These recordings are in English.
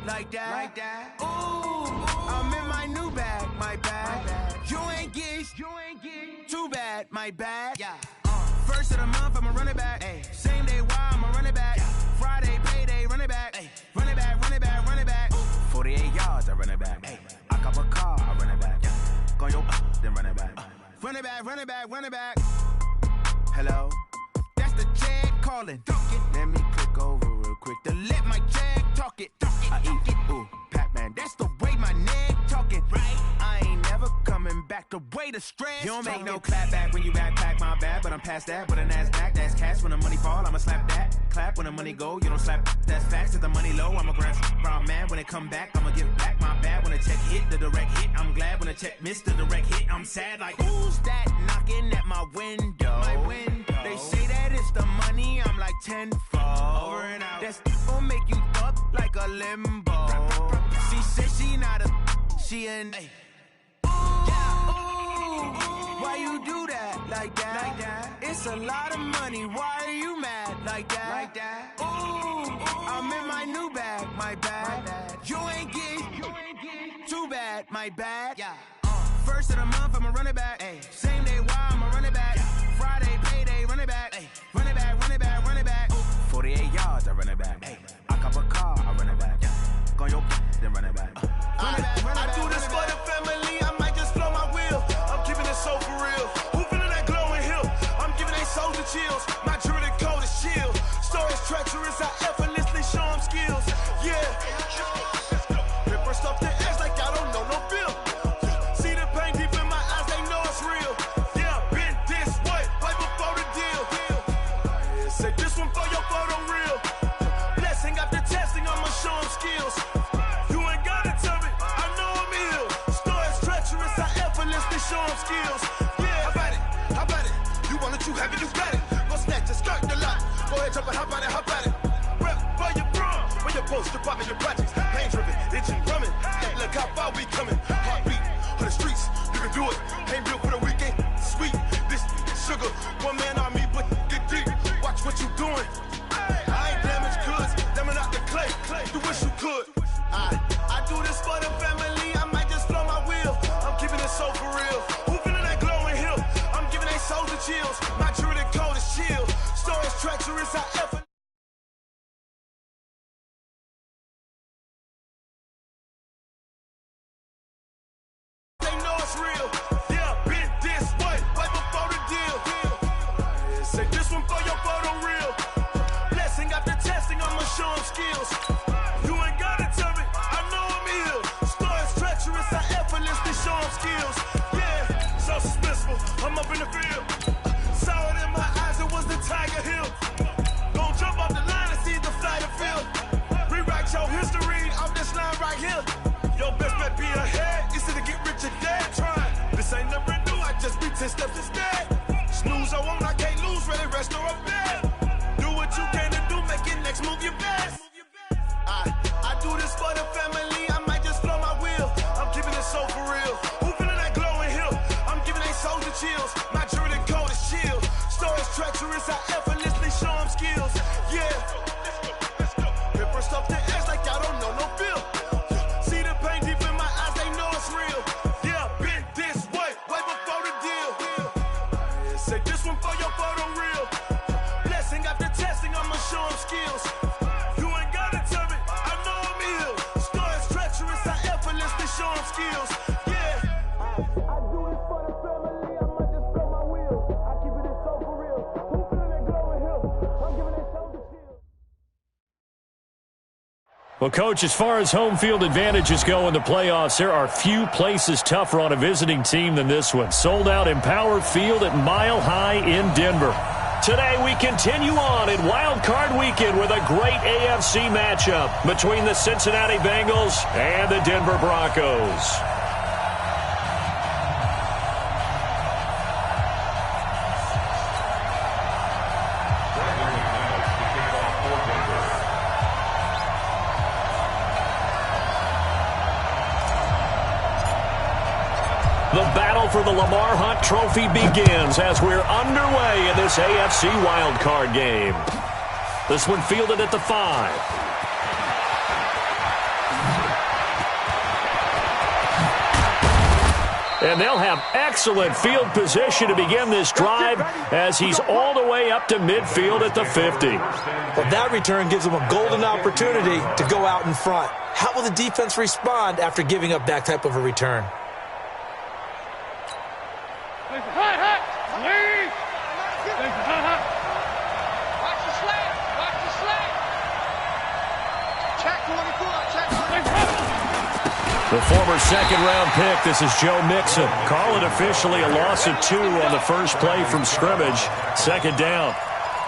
like that. Ooh, I'm in my new bag, my bag. You ain't get too bad, my bag. Yeah. First of the month, I'ma run it back. Ay. Same day, why I'ma run it back. Friday, payday, run it back. Ay. Run it back, run it back, run it back. 48 yards, I run it back. Ay. I cop a car, I run it back. Go yo, then run it back. Run it back, run it back, run it back. Hello, that's the jag calling. Let me click over real quick to let my jag talk it. I eat it, ooh, Pac-Man. That's the way my neck talking. Right, I ain't never coming back. The way the stress. You don't make no clap back when you backpack, my bad. But I'm past that. With a NASDAQ, that's cash. When the money fall, I'ma slap that. Clap when the money go, you don't slap. That's facts. If the money low, I'ma grab brown man. When it come back, I'ma give back my bad. When the check hit, the direct hit. I'm glad when the check missed the direct hit. I'm sad like, who's that knocking at my window? My window. They say that it's the money. I'm like tenfold. Over and out. That's gon' make you up like a limbo. She said she not a, she an. Ay. Why you do that like that? It's a lot of money. Why are you mad like that? Ooh, I'm in my new bag, my bag. You ain't get too bad, my bag. Yeah. First of the month, I'ma run it back. Ay. Same day, why I'ma run it back. Friday, payday, run it back. Ay. Run it back, run it back, run it back. 48 yards, I run it back. Ay. I cop a car, I run it back. Go yo, then run it back. Run it back, run it back. I do this for the family. I might just blow my wheel. I'm keeping it so for real. Who feeling that glowing hill? I'm giving they souls the chills. My jewelry code is chill. Stories treacherous, I effortlessly show them skills. Yeah. Ripper stuff the edge like I don't know no feel. See the pain deep in my eyes, they know it's real. Yeah, been this way, way before the deal. Say this one for your photo real. Blessing after testing, I'ma show them skills. You ain't gotta tell me, I know I'm ill. Stories treacherous, I effortlessly show them skills. Yeah, how about it? You want it, you have it, you got it. Go snatch a skirt the lot. Go ahead, jump it, how about it? Rep for your prom, when your post, department, your projects. Pain driven, itching, drumming. Hey, look how far we coming. Heartbeat on the streets, you can do it. Ain't built for the weekend, sweet. This sugar, one man army, but get deep. Watch what you doing. I ain't damaged goods, damn out the clay. You wish you could. I do this for the family. I might just blow my wheel. I'm keeping it so for real. Who feeling that glowing hill? I'm giving they souls the chills. My jewelry code is chill. Stories treacherous, I ever. They know it's real. Yeah, been this way, way before the deal. Say this one for your photo real. Blessing after testing, I'ma show them skills. You ain't gotta tell me, I know I'm ill. Stories treacherous, I effortlessly show them skills. Yeah, so suspenseful, I'm up in the field. Saw it in my eyes, it was the Tiger Hill. Gon' jump off the line and see the flight of field. Rewrite your history off this line right here. Your best bet be ahead, it's to get rich or dead. Trying, this ain't never new, I just be 10 steps instead. Snooze I won't, I can't lose, ready, rest or a bed. Do what you can to do, make it next move your best. I do this for the family, I might just blow my wheel. I'm keeping it so for real. Who feeling that glowing hill? I'm giving they souls the chills. My jewelry code is chill. Stories treacherous, I effortlessly show them skills. Yeah. Ripper stuff the edge like I don't know no feel. See the pain deep in my eyes, they know it's real. Yeah, been this way, way before the deal. Say this one for your photo real. Blessing after testing, I'ma show them skills. You ain't gotta tell me, I know I'm ill. Stories treacherous, I effortlessly show them skills. Yeah. I do this for the family, I might just blow my wheel. I keep it so for real. Who feeling that glowing hill? I'm giving it so to chill. Well, Coach, as far as home field advantages go in the playoffs, there are few places tougher on a visiting team than this one. Sold out Empower Field at Mile High in Denver. Today we continue on in Wild Card Weekend with a great AFC matchup between the Cincinnati Bengals and the Denver Broncos. The battle for the Lamar Hunt Trophy begins as we're underway in this AFC wildcard game. This one fielded at the 5. And they'll have excellent field position to begin this drive as he's all the way up to midfield at the 50. Well, that return gives them a golden opportunity to go out in front. How will the defense respond after giving up that type of a return? The former second-round pick, this is Joe Mixon. Call it officially a loss of 2 on the first play from scrimmage. Second down.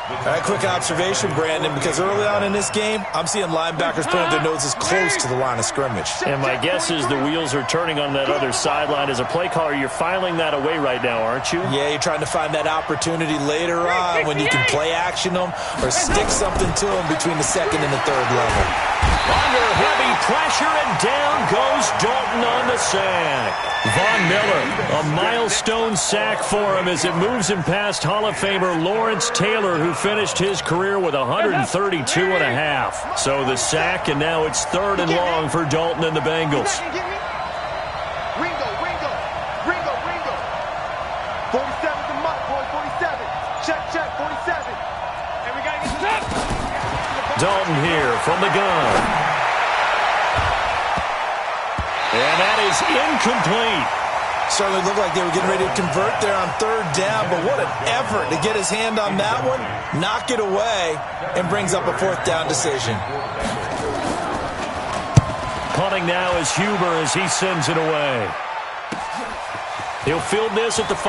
All right, quick observation, Brandon, because early on in this game, I'm seeing linebackers putting their noses close to the line of scrimmage. And my guess is the wheels are turning on that other sideline. As a play caller, you're filing that away right now, aren't you? Yeah, you're trying to find that opportunity later on when you can play action them or stick something to them between the second and the third level. Under heavy pressure, and down goes Dalton on the sack. Von Miller, a milestone sack for him as it moves him past Hall of Famer Lawrence Taylor, who finished his career with 132 and a half. So the sack, and now it's 3rd and long for Dalton and the Bengals. Ringo. 47's a mutt, boy, 47. Check, 47. And we got to get this up. Dalton here from the gun. And that is incomplete. Certainly looked like they were getting ready to convert there on 3rd down, but what an effort to get his hand on that one, knock it away, and brings up a 4th down decision. Punting now is Huber as he sends it away. He'll field this at the 5.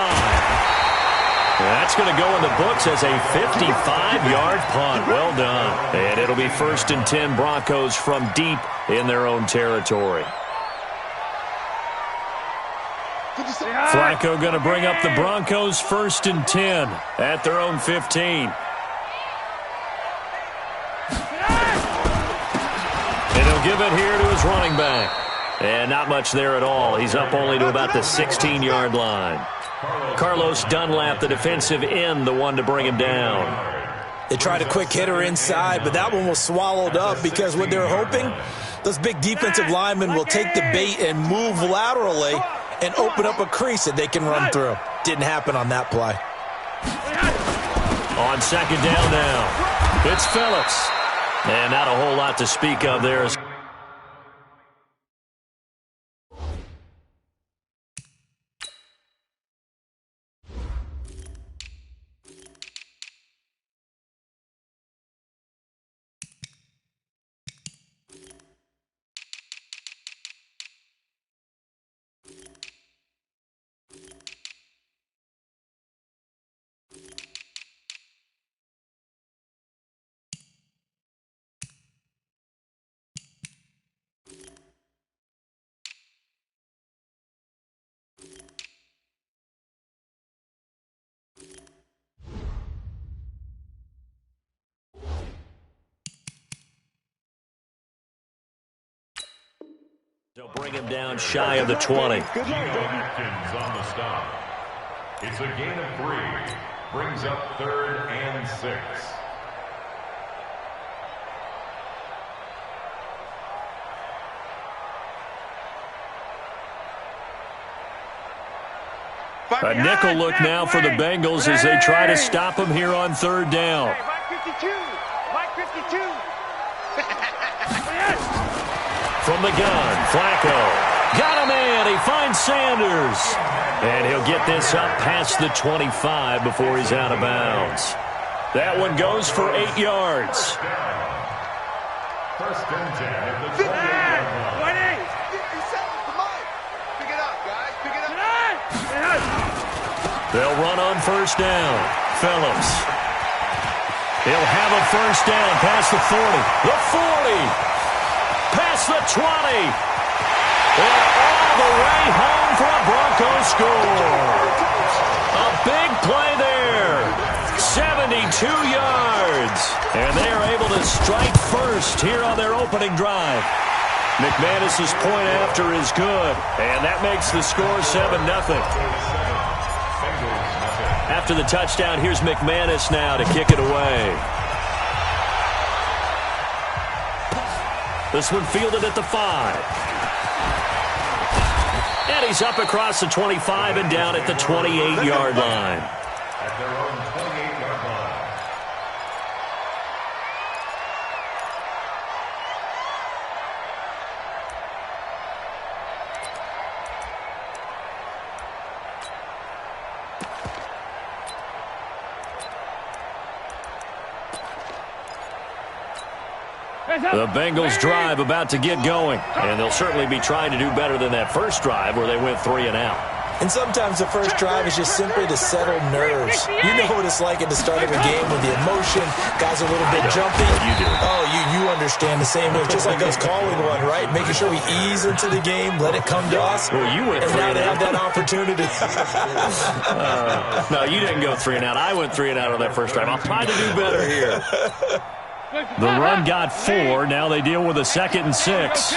That's going to go in the books as a 55-yard punt. Well done. And it'll be 1st and 10 Broncos from deep in their own territory. Flacco going to bring up the Broncos 1st and 10 at their own 15. And he'll give it here to his running back. And not much there at all. He's up only to about the 16-yard line. Carlos Dunlap, the defensive end, the one to bring him down. They tried a quick hitter inside, but that one was swallowed up because what they're hoping, those big defensive linemen will take the bait and move laterally and open up a crease that they can run through. Didn't happen on that play. On 2nd down now, it's Phillips. And not a whole lot to speak of there. They'll bring him down shy of the 20. Hopkins on the stop. It's a gain of 3. Brings up 3rd and 6. A nickel look now for the Bengals as they try to stop him here on 3rd down. Mike 52. From the gun, Flacco. Got a man. He finds Sanders. And he'll get this up past the 25 before he's out of bounds. That one goes for 8 yards. 1st and 10 at the 28-yard line. Pick it up, guys. Pick it up. They'll run on 1st down. Phillips. He'll have a 1st down past the 40. The 40. Past the 20. And all the way home for a Broncos score. A big play there. 72 yards. And they are able to strike first here on their opening drive. McManus's point after is good. And that makes the score 7-0. After the touchdown, here's McManus now to kick it away. This one fielded at the 5. And he's up across the 25 and down at the 28-yard line. At their own 28-yard line. The Bengals drive about to get going, and they'll certainly be trying to do better than that first drive where they went 3 and out. And sometimes the first drive is just simply to settle nerves. You know what it's like at the start of a game when the emotion, guys are a little bit jumpy. You do. Oh, you understand the same way. Just like us calling one, right? Making sure we ease into the game, let it come to us. Well, you went and 3 now and they out. have that opportunity. No, you didn't go 3 and out. I went 3 and out on that first drive. I'll try to do better here. The run got 4. Now they deal with a 2nd and 6.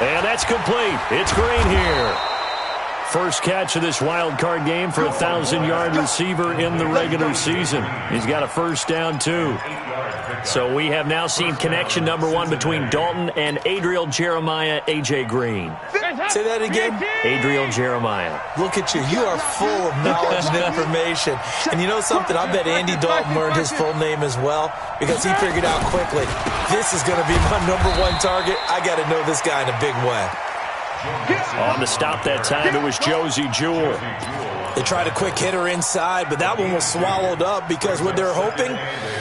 And that's complete. It's Green here. First catch of this wild card game for a 1,000-yard receiver in the regular season. He's got a first down, too. So we have now seen connection number 1 between Dalton and Adriel Jeremiah, A.J. Green. Say that again. Adriel Jeremiah. Look at you. You are full of knowledge and information. And you know something? I bet Andy Dalton learned his full name as well because he figured out quickly, this is going to be my number 1 target. I got to know this guy in a big way. On the stop that time, it was Josie Jewell. They tried a quick hitter inside, but that one was swallowed up because what they're hoping,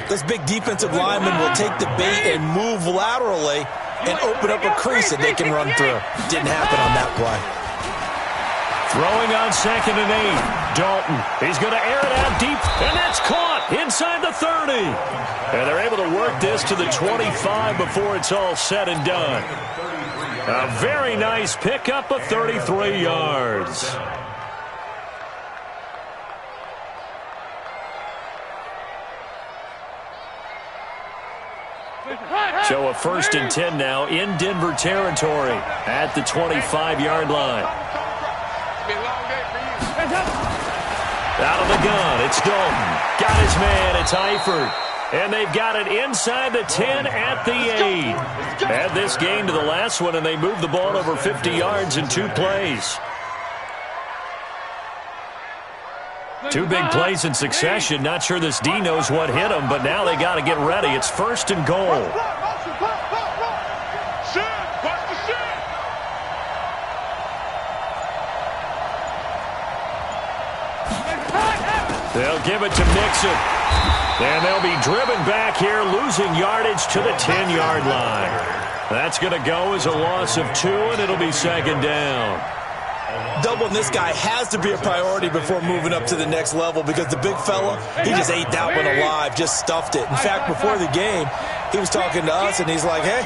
this big defensive lineman will take the bait and move laterally and open up a crease that they can run through. Didn't happen on that play. Throwing on 2nd and 8. Dalton. He's going to air it out deep, and that's caught inside the 30. And they're able to work this to the 25 before it's all said and done. A very nice pickup of 33 yards. So a 1st and 10 now in Denver territory at the 25-yard line. Out of the gun, it's Dalton. Got his man, it's Eifert. And they've got it inside the 10 at the 8. Add this game to the last one, and they moved the ball over 50 yards in 2 plays. 2 big plays in succession. Not sure this D knows what hit him, but now they got to get ready. It's 1st and goal. They'll give it to Mixon. And they'll be driven back here, losing yardage to the 10-yard line. That's going to go as a loss of 2, and it'll be 2nd down. Doubling this guy has to be a priority before moving up to the next level because the big fella, he just ate that one alive, just stuffed it. In fact, before the game, he was talking to us, and he's like, hey,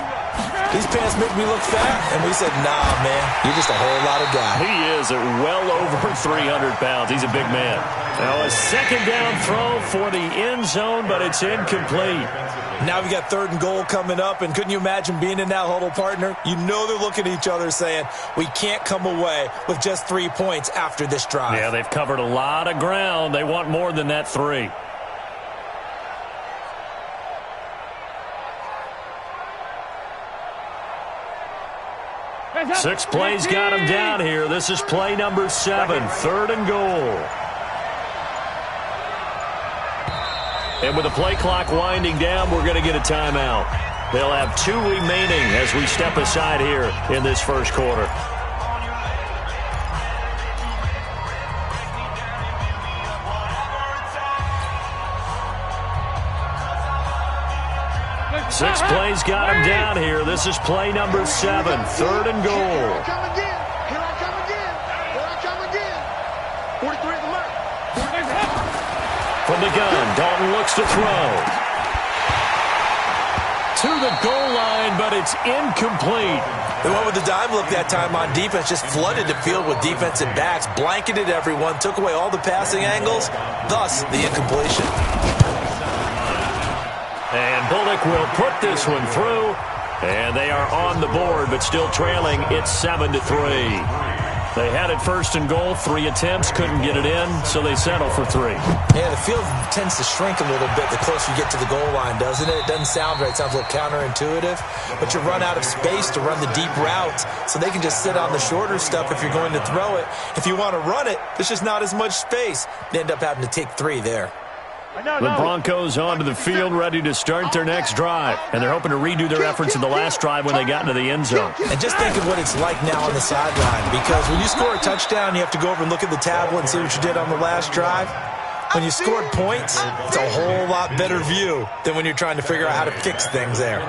these pants make me look fat. And we said, nah, man, you're just a whole lot of guy. He is at well over 300 pounds. He's a big man. Now a 2nd down throw for the end zone, but it's incomplete. Now we got 3rd and goal coming up, and couldn't you imagine being in that huddle, partner? You know they're looking at each other saying, we can't come away with just 3 points after this drive. Yeah, they've covered a lot of ground. They want more than that 3. Six plays got him down here. This is play number 7, 3rd and goal. And with the play clock winding down, we're going to get a timeout. They'll have 2 remaining as we step aside here in this first quarter. Six plays got him down here. This is play number 7, 3rd and goal. Here I come again. Here I come again. Here I come again. 43 at the mark. From the gun, Dalton looks to throw. To the goal line, but it's incomplete. They went with the dime look that time on defense, just flooded the field with defensive backs, blanketed everyone, took away all the passing angles, thus the incompletion. And Bullock will put this one through, and they are on the board, but still trailing. It's 7-3. They had it first and goal, 3 attempts, couldn't get it in, so they settle for 3. Yeah, the field tends to shrink a little bit the closer you get to the goal line, doesn't it? It doesn't sound right. It sounds a little counterintuitive. But you run out of space to run the deep routes, so they can just sit on the shorter stuff if you're going to throw it. If you want to run it, there's just not as much space. They end up having to take 3 there. The Broncos onto the field, ready to start their next drive. And they're hoping to redo their efforts in the last drive when they got into the end zone. And just think of what it's like now on the sideline, because when you score a touchdown, you have to go over and look at the tablet and see what you did on the last drive. When you scored points, it's a whole lot better view than when you're trying to figure out how to fix things there.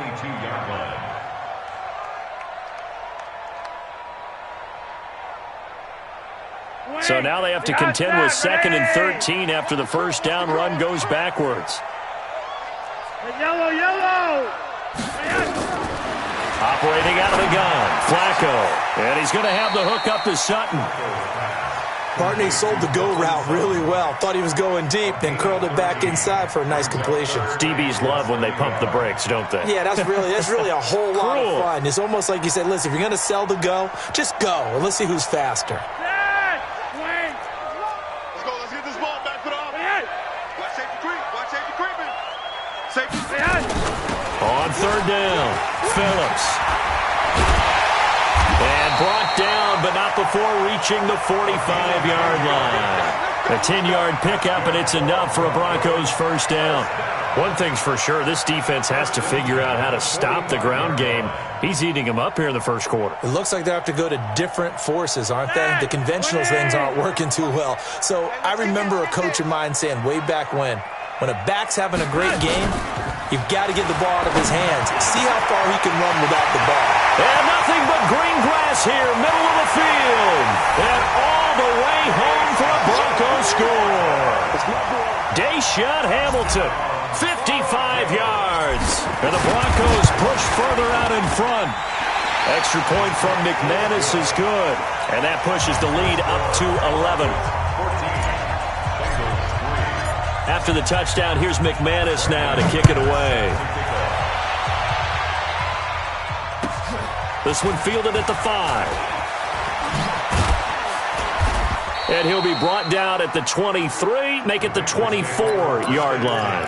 So now they have to contend with 2nd and 13 after the first down run goes backwards. Yellow, yellow! Operating out of the gun, Flacco. And he's going to have the hook up to Sutton. Barney sold the go route really well. Thought he was going deep, then curled it back inside for a nice completion. DBs love when they pump the brakes, don't they? Yeah, that's really a whole lot of fun. It's almost like you said, listen, if you're going to sell the go, just go, and let's see who's faster. On 3rd down, Phillips. And brought down, but not before reaching the 45-yard line. A 10-yard pickup, and it's enough for a Broncos first down. One thing's for sure, this defense has to figure out how to stop the ground game. He's eating them up here in the first quarter. It looks like they have to go to different forces, aren't they? The conventional things aren't working too well. So I remember a coach of mine saying way back when a back's having a great game, you've got to get the ball out of his hands. See how far he can run without the ball. And nothing but green grass here, middle of the field. And all the way home for a Broncos score. Deshaun Hamilton, 55 yards. And the Broncos push further out in front. Extra point from McManus is good. And that pushes the lead up to 11. After the touchdown, here's McManus now to kick it away. This one fielded at the 5. And he'll be brought down at the 23, make it the 24-yard line.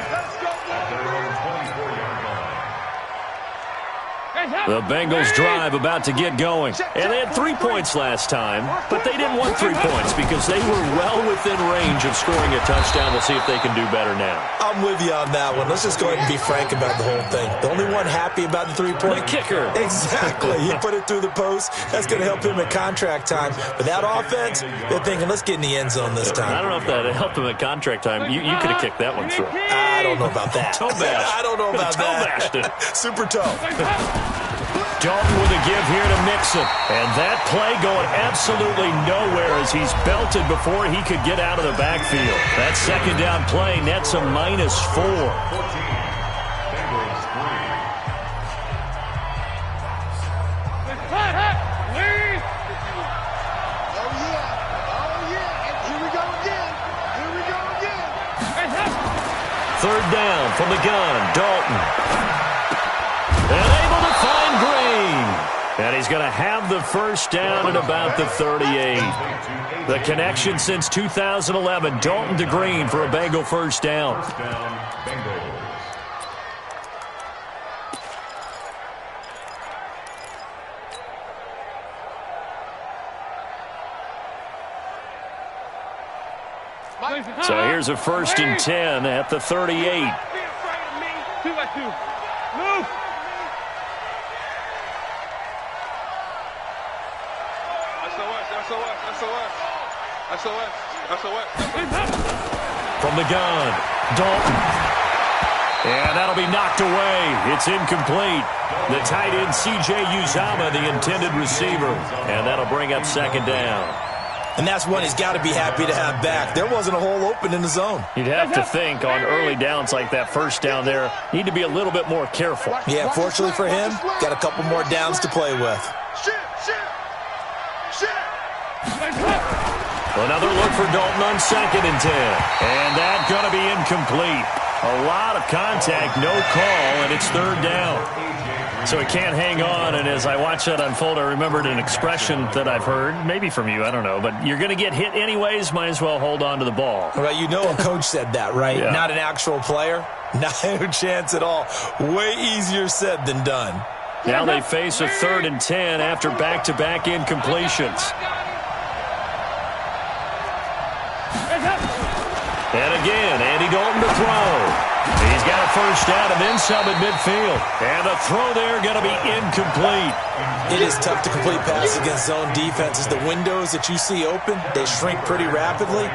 The Bengals drive about to get going. And they had 3 points last time, but they didn't want 3 points because they were well within range of scoring a touchdown. We'll see if they can do better now. I'm with you on that one. Let's just go ahead and be frank about the whole thing. The only one happy about the 3-point. The kicker. Exactly. He put it through the post. That's going to help him at contract time. But that offense, they're thinking, let's get in the end zone this time. I don't know if that helped him at contract time. You could have kicked that one through. I don't know about that. Toe bash. I don't know about that. Super toe. Dalton with a give here to Mixon. And that play going absolutely nowhere as he's belted before he could get out of the backfield. That second down play nets a -4. Third down from the gun, Dalton. And able to find Green. And he's going to have the first down at about the 38. The connection since 2011, Dalton to Green for a Bengal first down. So here's a 1st and 10 at the 38. From the gun, Dalton. And that'll be knocked away. It's incomplete. The tight end, C.J. Uzomah, the intended receiver. And that'll bring up 2nd down. And that's one he's got to be happy to have back. There wasn't a hole open in the zone. You'd have to think on early downs like that first down there, need to be a little bit more careful. Yeah, fortunately for him, got a couple more downs to play with. Another look for Dalton on 2nd and 10. And that's going to be incomplete. A lot of contact, no call, and it's third down. So he can't hang on, and as I watch that unfold, I remembered an expression that I've heard, maybe from you, I don't know, but you're going to get hit anyways, might as well hold on to the ball. Well, you know a coach said that, right? Yeah. Not an actual player. No chance at all. Way easier said than done. Now they face a 3rd and 10 after back-to-back incompletions. And again, Andy Dalton to throw. He's got a first down and then some at midfield. And the throw there going to be incomplete. It is tough to complete passes against zone defenses. The windows that you see open, they shrink pretty rapidly.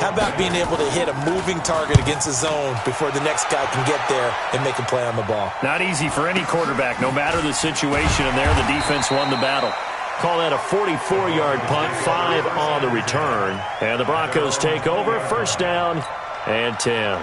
How about being able to hit a moving target against a zone before the next guy can get there and make a play on the ball? Not easy for any quarterback, no matter the situation. And there the defense won the battle. Call that a 44-yard punt, 5 on the return. And the Broncos take over, first down and 10.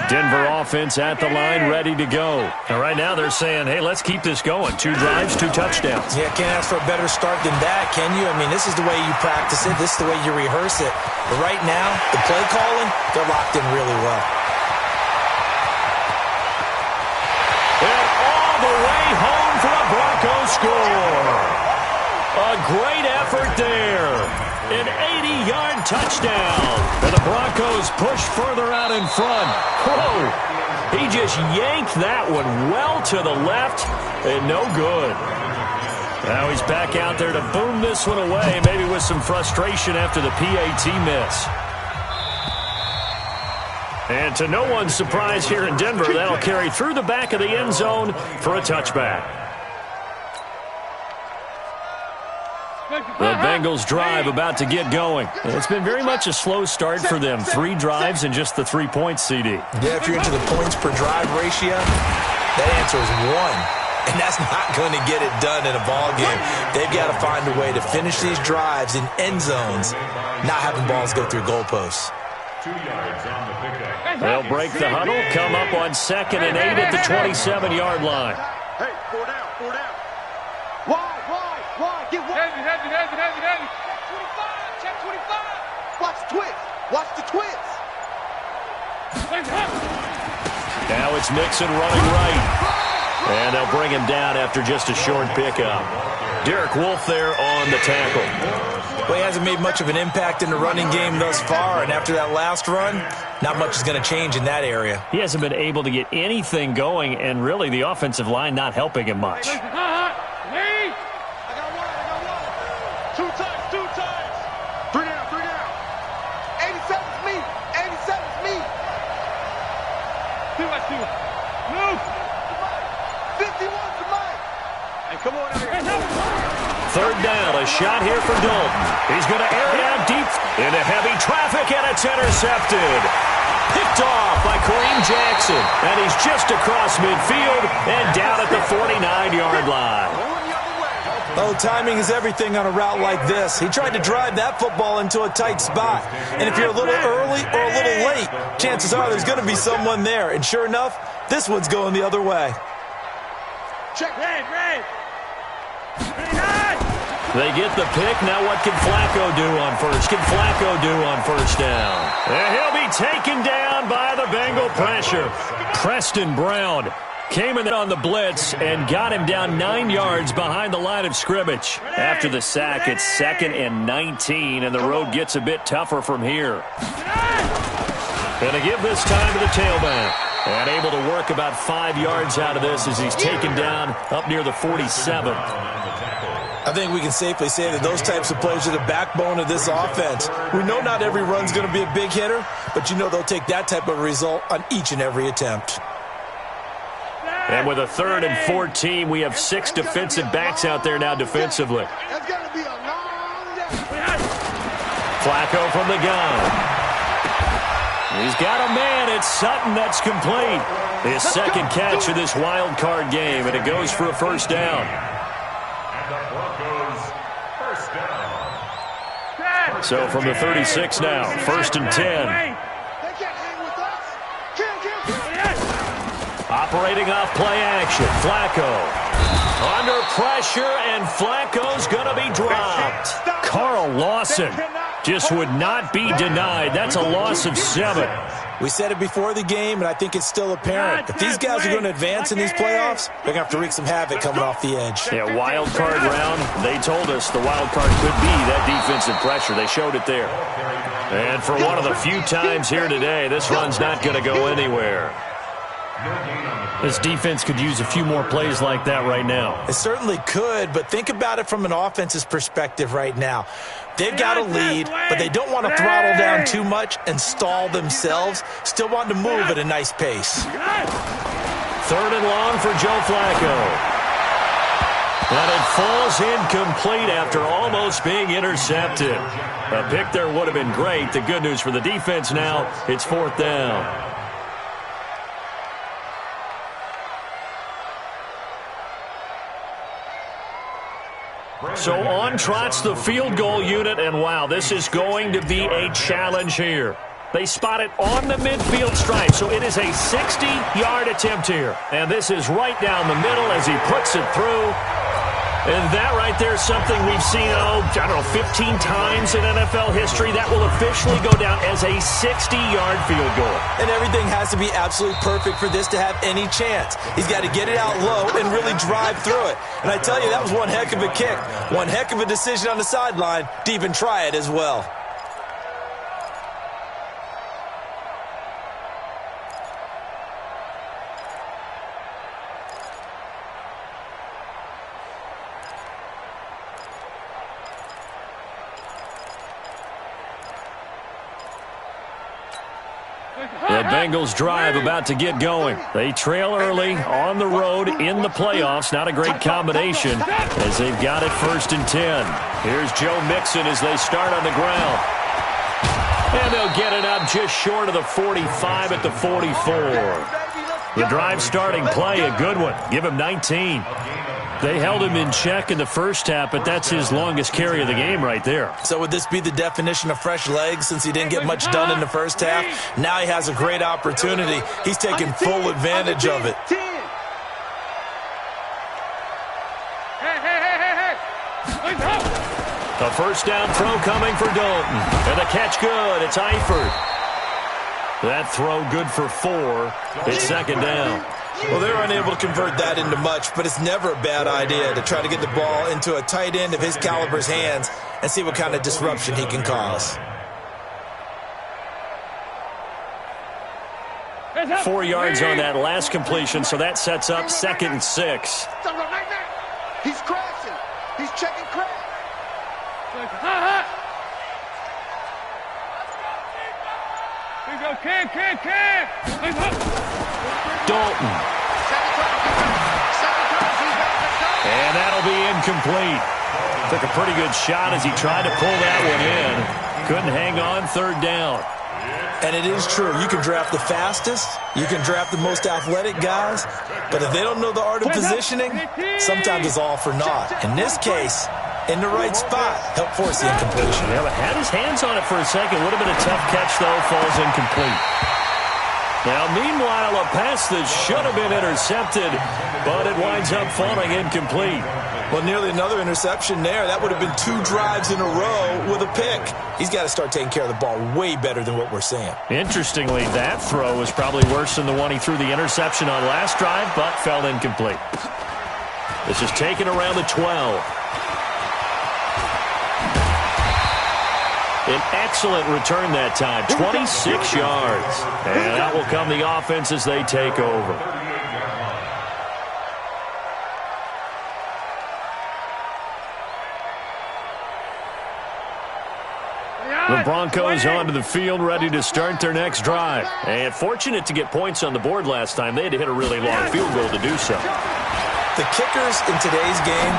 Denver offense at the line, ready to go. And right now they're saying, hey, let's keep this going. 2 drives, 2 touchdowns. Yeah, can't ask for a better start than that, can you? I mean, this is the way you practice it. This is the way you rehearse it. But right now, the play calling, they're locked in really well. And all the way home for a Broncos score. A great effort there. An 80-yard touchdown. And the Broncos push further out in front. Whoa. He just yanked that one well to the left and no good. Now he's back out there to boom this one away, maybe with some frustration after the PAT miss. And to no one's surprise here in Denver, that'll carry through the back of the end zone for a touchback. The Bengals drive about to get going. It's been very much a slow start for them. 3 drives and just the 3 points, CD. Yeah, if you're into the points per drive ratio, that answer is 1. And that's not going to get it done in a ball game. They've got to find a way to finish these drives in end zones, not having balls go through goalposts. 2 yards on the pickup. They'll break the huddle, come up on 2nd and 8 at the 27-yard line. Hey, 4 down, 4 down. Wide, get wide. Heavy. Check 25. Watch the twist. Watch the twist. Now it's Mixon running right. And they'll bring him down after just a short pickup. Derek Wolfe there on the tackle. Well, he hasn't made much of an impact in the running game thus far, and after that last run, not much is going to change in that area. He hasn't been able to get anything going, and really the offensive line not helping him much. Two times. 3 down. 87's me. 2 Move. 51's the mic. Hey, come on out here. 3rd down, a shot here for Dalton. He's going to air it out deep into heavy traffic, and it's intercepted. Picked off by Kareem Jackson, and he's just across midfield and down at the 49-yard line. Oh, timing is everything on a route like this. He tried to drive that football into a tight spot. And if you're a little early or a little late, chances are there's going to be someone there. And sure enough, this one's going the other way. Check. Red. They get the pick. Now what can Flacco do on first down? And he'll be taken down by the Bengal pressure. Preston Brown came in on the blitz and got him down 9 yards behind the line of scrimmage. After the sack, it's 2nd and 19, and the road gets a bit tougher from here. Going to give this time to the tailback. And able to work about 5 yards out of this as he's taken down up near the 47. I think we can safely say that those types of plays are the backbone of this offense. We know not every run's going to be a big hitter, but you know they'll take that type of result on each and every attempt. And with a 3rd and 14, we have 6 defensive backs out there now defensively. Flacco from the gun. He's got a man. It's Sutton that's complete. His 2nd catch of this wild card game, and it goes for a first down. And the Broncos first down. So from the 36 now, 1st and 10. Operating off play action. Flacco under pressure, and Flacco's going to be dropped. Carl Lawson just would not be denied. That's a loss of 7. We said it before the game, and I think it's still apparent. If these guys are going to advance in these playoffs, they're going to have to wreak some havoc coming off the edge. Yeah, wild card round. They told us the wild card could be that defensive pressure. They showed it there. And for one of the few times here today, this run's not going to go anywhere. This defense could use a few more plays like that right now. It certainly could, but think about it from an offense's perspective right now. They've got a lead, but they don't want to throttle down too much and stall themselves. Still want to move at a nice pace. 3rd and long for Joe Flacco. And it falls incomplete after almost being intercepted. A pick there would have been great. The good news for the defense now, it's 4th down. So on trots the field goal unit, and wow, this is going to be a challenge here. They spot it on the midfield stripe, so it is a 60-yard attempt here. And this is right down the middle as he puts it through. And that right there is something we've seen, 15 times in NFL history. That will officially go down as a 60-yard field goal. And everything has to be absolutely perfect for this to have any chance. He's got to get it out low and really drive through it. And I tell you, that was one heck of a kick. One heck of a decision on the sideline to even try it as well. The Bengals drive about to get going. They trail early on the road in the playoffs. Not a great combination as they've got it 1st and 10. Here's Joe Mixon as they start on the ground. And they'll get it up just short of the 45 at the 44. The drive starting play, a good one. Give him 19. They held him in check in the first half, but that's his longest carry of the game right there. So would this be the definition of fresh legs since he didn't get much done in the first half? Now he has a great opportunity. He's taking full advantage of it. A 1st down throw coming for Dalton. And the catch good. It's Eifert. That throw good for 4. It's 2nd down. Well, they're unable to convert that into much, but it's never a bad idea to try to get the ball into a tight end of his caliber's hands and see what kind of disruption he can cause. 4 yards on that last completion, so that sets up 2nd and 6. He's crashing. He's checking crash. Dalton. And that'll be incomplete. Took a pretty good shot as he tried to pull that one in. Couldn't hang on 3rd down. And it is true. You can draft the fastest. You can draft the most athletic guys. But if they don't know the art of positioning, sometimes it's all for naught. In this case, in the right spot, help force the incompletion. Yeah, but had his hands on it for a second. Would have been a tough catch, though. Falls incomplete. Now, meanwhile, a pass that should have been intercepted, but it winds up falling incomplete. Well, nearly another interception there. That would have been 2 drives in a row with a pick. He's got to start taking care of the ball way better than what we're seeing. Interestingly, that throw was probably worse than the one he threw the interception on last drive, but fell incomplete. This is taken around the 12. An excellent return that time, 26 yards. And that will come the offense as they take over. The Broncos onto the field, ready to start their next drive. And fortunate to get points on the board last time. They had to hit a really long field goal to do so. The kickers in today's game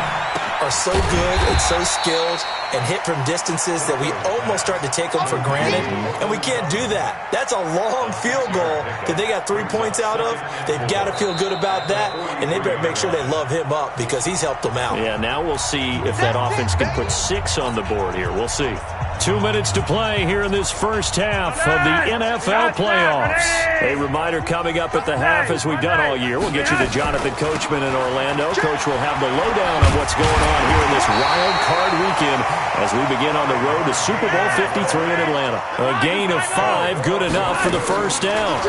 are so good and so skilled and hit from distances that we almost start to take them for granted, and we can't do that. That's a long field goal that they got 3 points out of. They've got to feel good about that, and they better make sure they love him up because he's helped them out. Yeah, now we'll see if that offense can put 6 on the board here. We'll see. 2 minutes to play here in this first half of the NFL playoffs. A reminder coming up at the half, as we've done all year. We'll get you to Jonathan Coachman in Orlando. Coach will have the lowdown on what's going on here in this wild card weekend as we begin on the road to Super Bowl 53 in Atlanta. A gain of 5, good enough for the first down.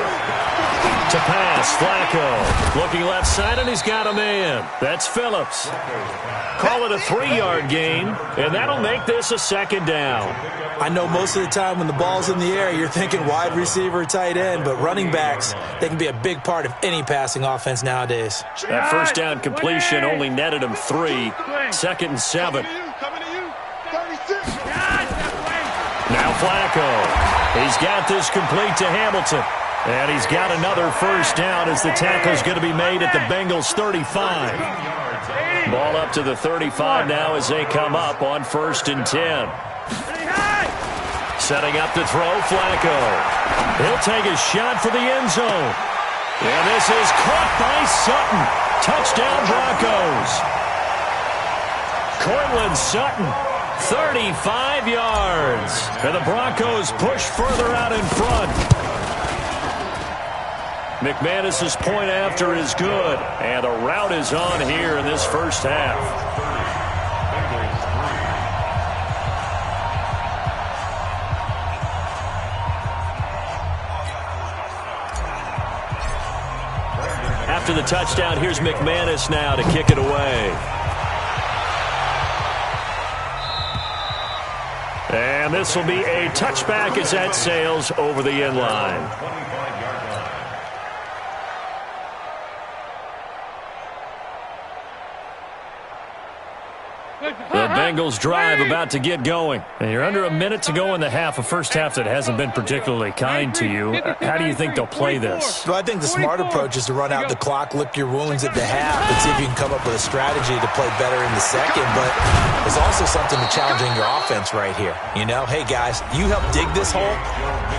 To pass, Flacco. Looking left side, and he's got a man. That's Phillips. Call it a 3-yard gain, and that'll make this a second down. I know most of the time when the ball's in the air, you're thinking wide receiver, tight end, but running backs, they can be a big part of any passing offense nowadays. That first down completion only netted him 3. 2nd and 7. Now Flacco. He's got this complete to Hamilton. And he's got another first down as the tackle's going to be made at the Bengals' 35. Ball up to the 35 now as they come up on 1st and 10. Setting up to throw, Flacco. He'll take a shot for the end zone. And this is caught by Sutton. Touchdown, Broncos. Cortland Sutton, 35 yards. And the Broncos push further out in front. McManus's point after is good, and the route is on here in this first half. After the touchdown, here's McManus now to kick it away. And this will be a touchback as that sails over the end line. The Bengals drive about to get going. And you're under a minute to go in the half, a first half that hasn't been particularly kind to you. How do you think they'll play this? Well, I think the smart approach is to run out the clock, lick your wounds at the half, and see if you can come up with a strategy to play better in the second. But there's also something to challenging your offense right here. You know, hey, guys, you help dig this hole.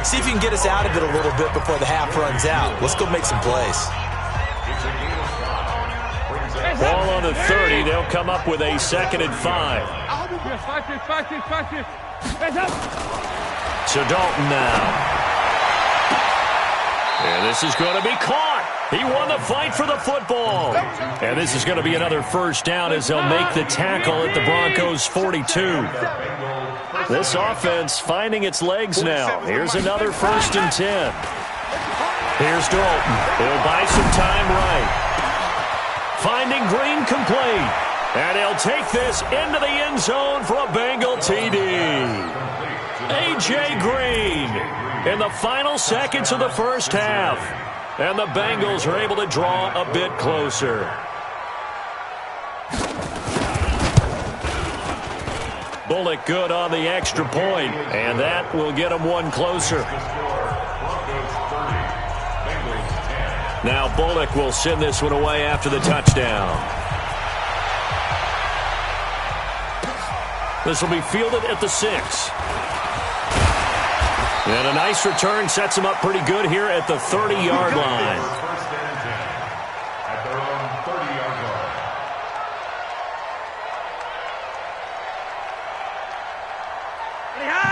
See if you can get us out of it a little bit before the half runs out. Let's go make some plays. Ball on the 30. They'll come up with a 2nd and 5. So Dalton now. And this is going to be caught. He won the fight for the football. And this is going to be another first down as they'll make the tackle at the Broncos' 42. This offense finding its legs now. Here's another 1st and 10. Here's Dalton. He'll buy some time right. Finding Green complete. And he'll take this into the end zone for a Bengal TD. A.J. Green in the final seconds of the first half. And the Bengals are able to draw a bit closer. Bullock good on the extra point, and that will get them one closer. Now Bullock will send this one away after the touchdown. This will be fielded at the 6. And a nice return sets him up pretty good here at the 30-yard line.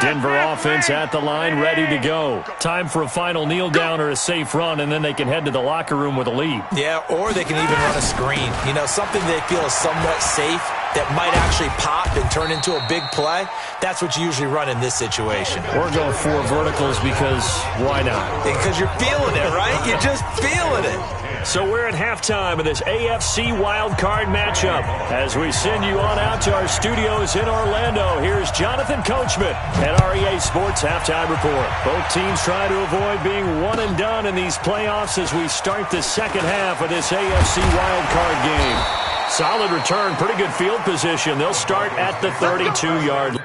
Denver offense at the line, ready to go. Time for a final kneel down or a safe run, and then they can head to the locker room with a lead. Yeah, or they can even run a screen. You know, something they feel is somewhat safe that might actually pop and turn into a big play. That's what you usually run in this situation. We're going 4 verticals because why not? Because you're feeling it, right? You're just feeling it. So we're at halftime of this AFC wildcard matchup. As we send you on out to our studios in Orlando, here's Jonathan Coachman at REA Sports Halftime Report. Both teams try to avoid being one and done in these playoffs as we start the second half of this AFC wildcard game. Solid return, pretty good field position. They'll start at the 32-yard line.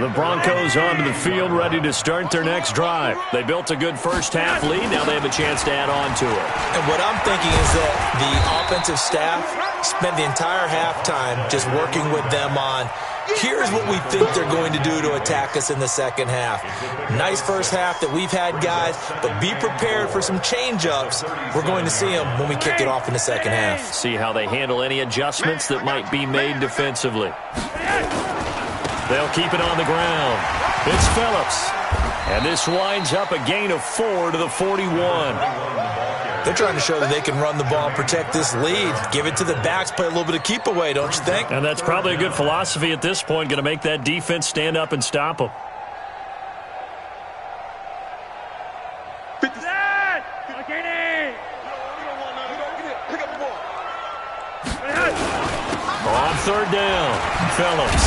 The Broncos onto the field, ready to start their next drive. They built a good first-half lead. Now they have a chance to add on to it. And what I'm thinking is that the offensive staff spent the entire halftime just working with them on, here's what we think they're going to do to attack us in the second half. Nice first half that we've had, guys, but be prepared for some change-ups. We're going to see them when we kick it off in the second half. See how they handle any adjustments that might be made defensively. They'll keep it on the ground. It's Phillips. And this winds up a gain of 4 to the 41. They're trying to show that they can run the ball and protect this lead. Give it to the backs, play a little bit of keep away, don't you think? And that's probably a good philosophy at this point, going to make that defense stand up and stop them. On third down, Phillips.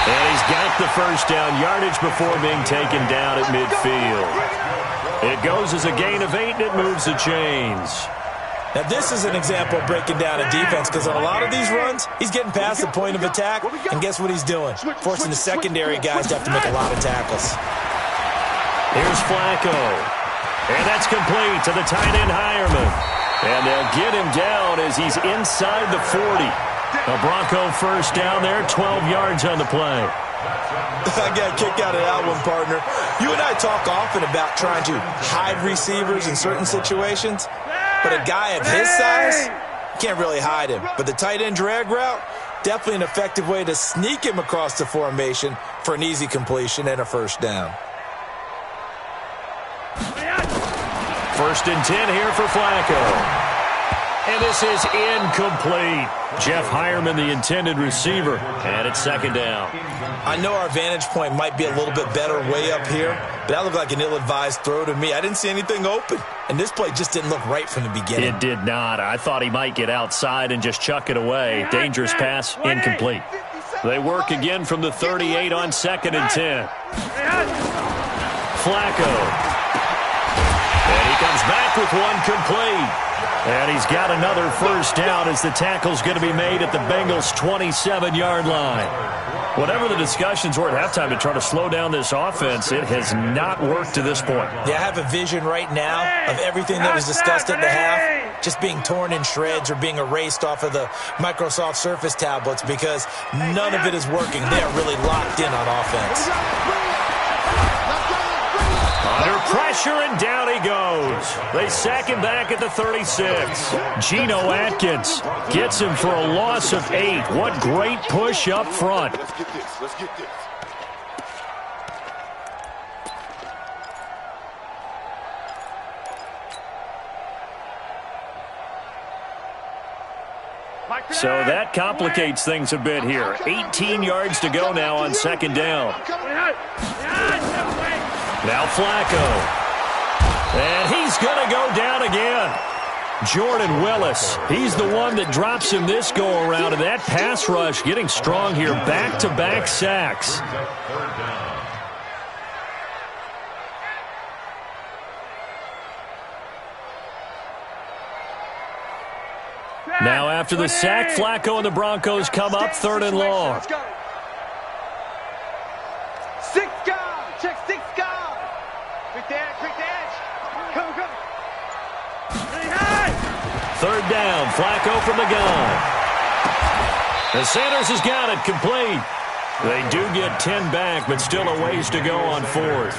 And he's got the first down yardage before being taken down at midfield. It goes as a gain of 8, and it moves the chains. Now, this is an example of breaking down a defense, because on a lot of these runs, he's getting past the point of attack, and guess what he's doing? Forcing the secondary guys to have to make a lot of tackles. Here's Flacco. And that's complete to the tight end, Hireman. And they'll get him down as he's inside the 40. A Bronco first down there, 12 yards on the play. I got a kick out of that one, partner. You and I talk often about trying to hide receivers in certain situations, but a guy of his size, you can't really hide him. But the tight end drag route, definitely an effective way to sneak him across the formation for an easy completion and a first down. First and 10 here for Flacco. And this is incomplete. Jeff Hireman, the intended receiver, and it's second down. I know our vantage point might be a little bit better way up here, but that looked like an ill-advised throw to me. I didn't see anything open, and this play just didn't look right from the beginning. It did not. I thought he might get outside and just chuck it away. Dangerous pass, incomplete. They work again from the 38 on second and 10. Flacco. And he comes back with one complete. And he's got another first down as the tackle's going to be made at the Bengals' 27-yard line. Whatever the discussions were at halftime to try to slow down this offense, it has not worked to this point. Yeah, I have a vision right now of everything that was discussed at the half just being torn in shreds or being erased off of the Microsoft Surface tablets, because none of it is working. They are really locked in on offense. Under pressure, and down he goes. They sack him back at the 36. Geno Atkins gets him for a loss of 8. What great push up front. Let's get this. Let's get this. So that complicates things a bit here. 18 yards to go now on second down. Now Flacco. And he's going to go down again. Jordan Willis, he's the one that drops him this go-around, and that pass rush getting strong here. Back-to-back sacks. Now after the sack, Flacco and the Broncos come up third and long. Six guard. Check six guard. Quick dash, quick dash. Come, come. Third down, Flacco from the gun. And Sanders has got it complete. They do get 10 back, but still a ways to go on fourth.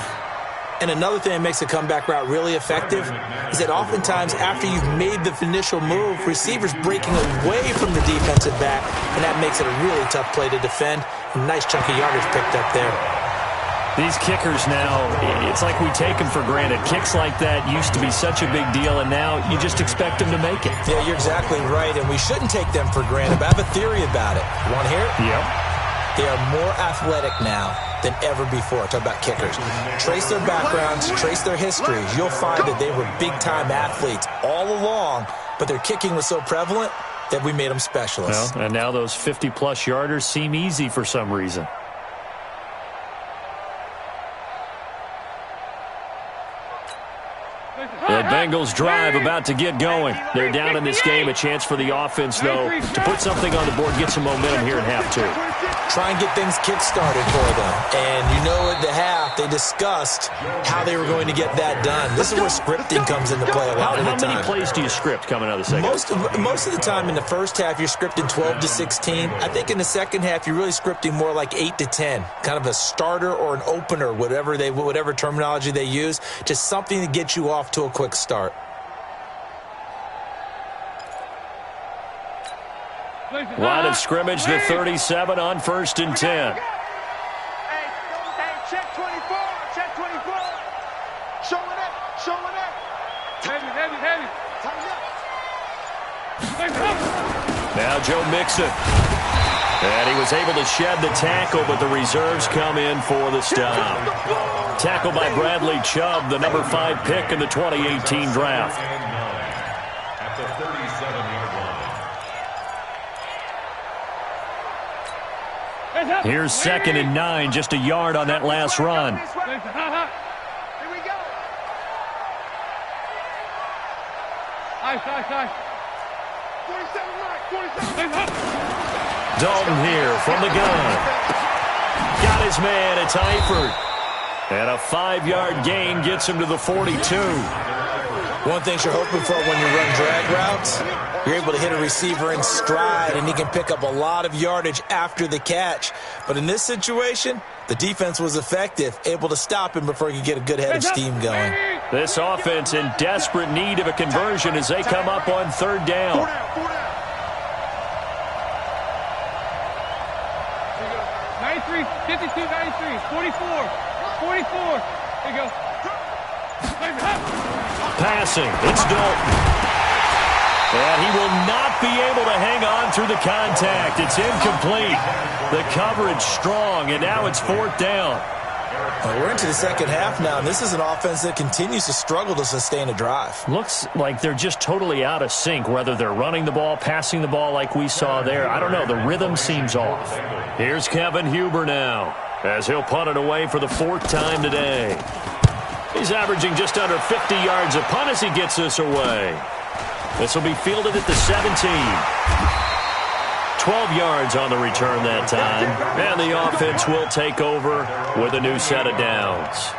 And another thing that makes a comeback route really effective is that oftentimes after you've made the initial move, receivers breaking away from the defensive back, and that makes it a really tough play to defend. A nice chunk of yardage picked up there. These kickers now, it's like we take them for granted. Kicks like that used to be such a big deal, and now you just expect them to make it. Yeah, you're exactly right, and we shouldn't take them for granted. But I have a theory about it. You want to hear it? Yep. They are more athletic now than ever before. Talk about kickers. Trace their backgrounds, trace their histories. You'll find that they were big-time athletes all along, but their kicking was so prevalent that we made them specialists. Well, and now those 50-plus yarders seem easy for some reason. The Bengals drive about to get going. They're down in this game. A chance for the offense, though, to put something on the board, get some momentum here in half two. try and get things kick-started for them. And you know at the half, they discussed how they were going to get that done. This is where scripting comes into play a lot of the time. How many plays do you script coming out of the second? Most of the time in the first half, you're scripting 12 to 16. I think in the second half, you're really scripting more like 8 to 10. Kind of a starter or an opener, whatever terminology they use. Just something to get you off to a quick start. Line of scrimmage, the 37 on 1st and 10. Hey, check 24, check 24. Showing up. Heavy. Tighten up. Now Joe Mixon. And he was able to shed the tackle, but the reserves come in for the stop. Tackled by Bradley Chubb, the number 5 pick in the 2018 draft. At the 37-yard line. Here's 2nd and 9, just a yard on that last run. Here we go. Ice. 47. Dalton here from the gun. Got his man, it's Eifert. And a 5-yard gain gets him to the 42. One thing you're hoping for when you run drag routes, you're able to hit a receiver in stride, and he can pick up a lot of yardage after the catch. But in this situation, the defense was effective, able to stop him before he could get a good head of steam going. This offense in desperate need of a conversion as they come up on 3rd down. 93, 52, 93, 44. Here you go. Passing, it's Dalton. And he will not be able to hang on through the contact. It's incomplete. The coverage strong, and now it's 4th down. We're into the second half now, and this is an offense that continues to struggle to sustain a drive. Looks like they're just totally out of sync, whether they're running the ball, passing the ball like we saw there. I don't know. The rhythm seems off. Here's Kevin Huber now, as he'll punt it away for the 4th time today. He's averaging just under 50 yards a punt as he gets this away. This will be fielded at the 17. 12 yards on the return that time. And the offense will take over with a new set of downs.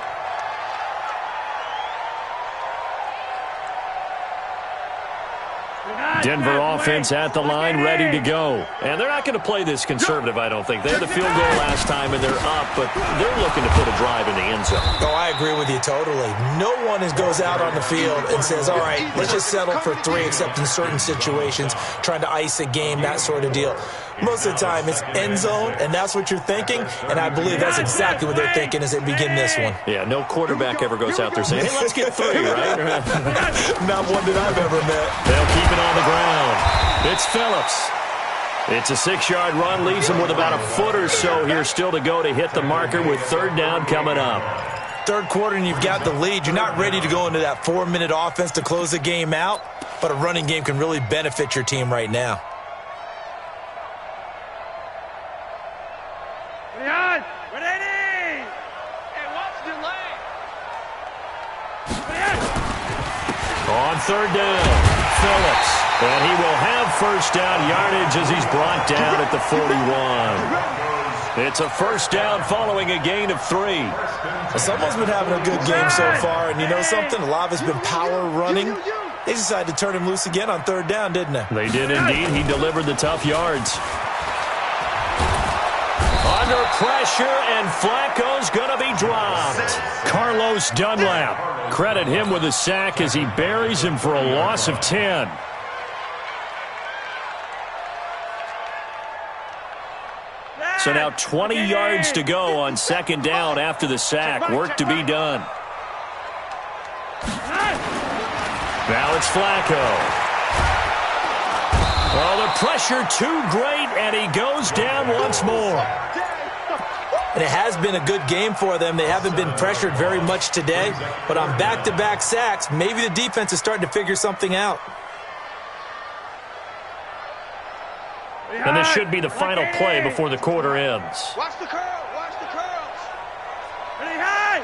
Denver offense at the line, ready to go. And they're not going to play this conservative, I don't think. They had the field goal last time, and they're up, but they're looking to put a drive in the end zone. Oh, I agree with you totally. No one goes out on the field and says, all right, let's just settle for 3, except in certain situations, trying to ice a game, that sort of deal. Most of the time, it's end zone, and that's what you're thinking, and I believe that's exactly what they're thinking as they begin this one. Yeah, no quarterback ever goes out there saying, hey, let's get 3, right? Not one that I've ever met. They'll keep it on the ground. It's Phillips. It's a 6-yard run, leaves him with about a foot or so here still to go to hit the marker with 3rd down coming up. 3rd quarter and you've got the lead. You're not ready to go into that 4-minute offense to close the game out, but a running game can really benefit your team right now. On 3rd down, Phillips. And he will have 1st down yardage as he's brought down at the 41. It's a 1st down following a gain of 3. Well, someone's been having a good game so far, and you know something? A lot of it's been power running. They decided to turn him loose again on 3rd down, didn't they? They did indeed. He delivered the tough yards. Under pressure, and Flacco's going to be dropped. Carlos Dunlap. Credit him with a sack as he buries him for a loss of 10. So now 20 yards to go on 2nd down after the sack. Work to be done. Now it's Flacco. Oh, the pressure too great, and he goes down once more. And it has been a good game for them. They haven't been pressured very much today, but on back-to-back sacks, maybe the defense is starting to figure something out. And this should be the final play before the quarter ends. Watch the curl. Watch the curls. Ready, high.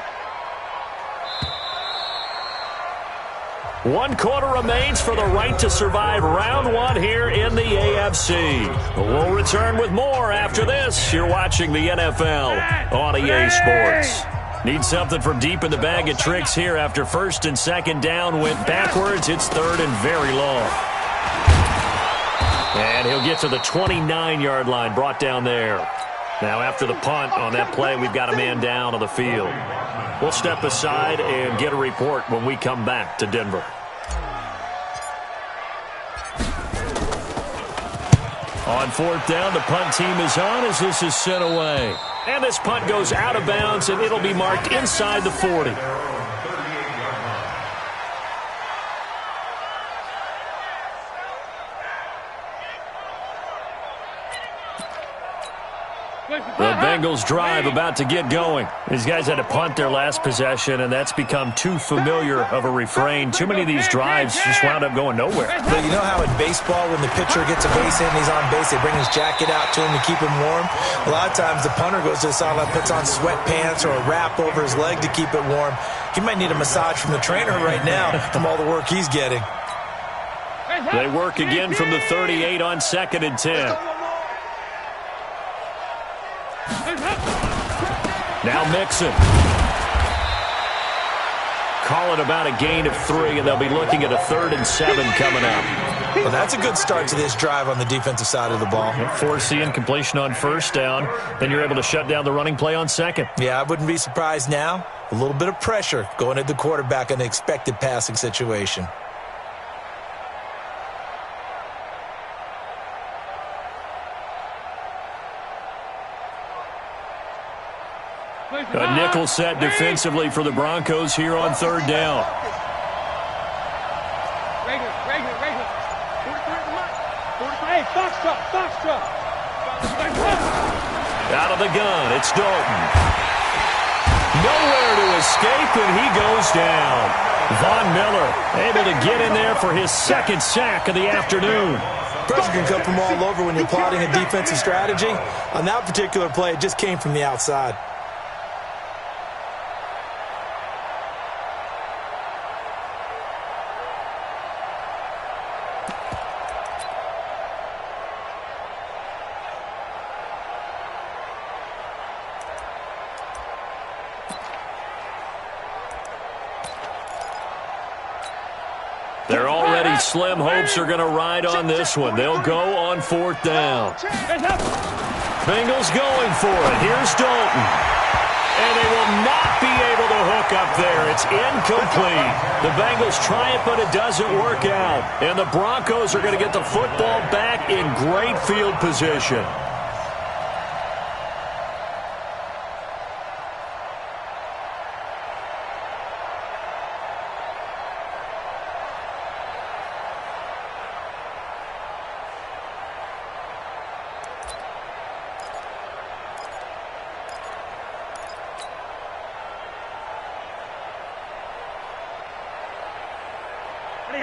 1 quarter remains for the right to survive round 1 here in the AFC. We'll return with more after this. You're watching the NFL on EA Sports. Need something from deep in the bag of tricks here after first and second down went backwards. It's third and very long. And he'll get to the 29-yard line, brought down there. Now after the punt on that play, we've got a man down on the field. We'll step aside and get a report when we come back to Denver. On fourth down, the punt team is on as this is sent away. And this punt goes out of bounds, and it'll be marked inside the 40. The Bengals drive about to get going. These guys had to punt their last possession, and that's become too familiar of a refrain. Too many of these drives just wound up going nowhere. But you know how in baseball, when the pitcher gets a base hit and he's on base, they bring his jacket out to him to keep him warm? A lot of times the punter goes to the sideline, puts on sweatpants or a wrap over his leg to keep it warm. He might need a massage from the trainer right now from all the work he's getting. They work again from the 38 on 2nd and 10. Now Mixon. Call it about a gain of 3, and they'll be looking at a 3rd and 7 coming up. Well, that's a good start to this drive on the defensive side of the ball. Forcing completion on first down, then you're able to shut down the running play on second. Yeah, I wouldn't be surprised now. A little bit of pressure going at the quarterback in an expected passing situation. A nickel set defensively for the Broncos here on 3rd down. Out of the gun, it's Dalton. Nowhere to escape, and he goes down. Von Miller able to get in there for his 2nd sack of the afternoon. Pressure can come from all over when you're plotting a defensive strategy. On that particular play, it just came from the outside. They're already slim hopes are going to ride on this one. They'll go on 4th down. Bengals going for it. Here's Dalton. And they will not be able to hook up there. It's incomplete. The Bengals try it, but it doesn't work out. And the Broncos are going to get the football back in great field position.